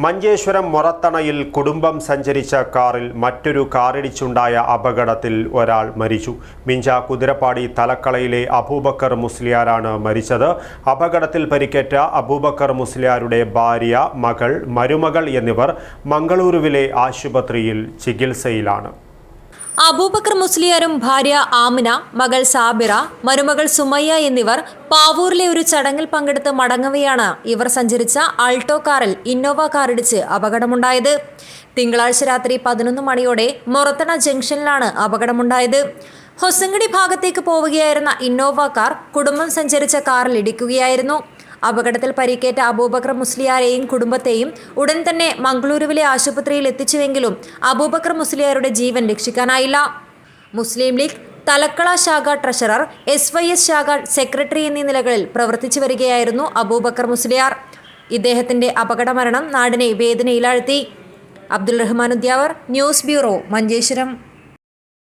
മഞ്ചേശ്വരം മൊറത്തണയിൽ കുടുംബം സഞ്ചരിച്ച കാറിൽ മറ്റൊരു കാറിടിച്ചുണ്ടായ അപകടത്തിൽ ഒരാൾ മരിച്ചു. മിഞ്ച കുതിരപ്പാടി തലക്കളയിലെ അബൂബക്കർ മുസ്ലിയാരാണ് മരിച്ചത്. അപകടത്തിൽ പരിക്കേറ്റ അബൂബക്കർ മുസ്ലിയാരുടെ ഭാര്യ, മകൾ, മരുമകൾ എന്നിവർ മംഗളൂരുവിലെ ആശുപത്രിയിൽ ചികിത്സയിലാണ്. അബൂബക്കർ മുസ്ലിയാരും ഭാര്യ ആമിന, മകൾ സാബിറ, മരുമകൾ സുമയ്യ എന്നിവർ പാവൂരിലെ ഒരു ചടങ്ങിൽ പങ്കെടുത്ത് മടങ്ങവെയാണ് ഇവർ സഞ്ചരിച്ച ആൾട്ടോ കാറിൽ ഇന്നോവ കാറിടിച്ച് അപകടമുണ്ടായത്. തിങ്കളാഴ്ച രാത്രി 11 മണിയോടെ മൊറത്തണ ജംഗ്ഷനിലാണ് അപകടമുണ്ടായത്. ഹൊസങ്കടി ഭാഗത്തേക്ക് പോവുകയായിരുന്ന ഇന്നോവ കാർ കുടുംബം സഞ്ചരിച്ച കാറിൽ ഇടിക്കുകയായിരുന്നു. അപകടത്തിൽ പരിക്കേറ്റ അബൂബക്കർ മുസ്ലിയാരെയും കുടുംബത്തെയും ഉടൻ തന്നെ മംഗളൂരുവിലെ ആശുപത്രിയിൽ എത്തിച്ചുവെങ്കിലും അബൂബക്കർ മുസ്ലിയാരുടെ ജീവൻ രക്ഷിക്കാനായില്ല. മുസ്ലിം ലീഗ് തലക്കള ശാഖ ട്രഷറർ, SYS ശാഖ സെക്രട്ടറി എന്നീ നിലകളിൽ പ്രവർത്തിച്ചു വരികയായിരുന്നു അബൂബക്കർ മുസ്ലിയാർ. ഇദ്ദേഹത്തിന്റെ അപകടമരണം നാടിനെ വേദനയിലാഴ്ത്തി. Abdul Rahman Udyavar, news bureau, Manjeshwaram.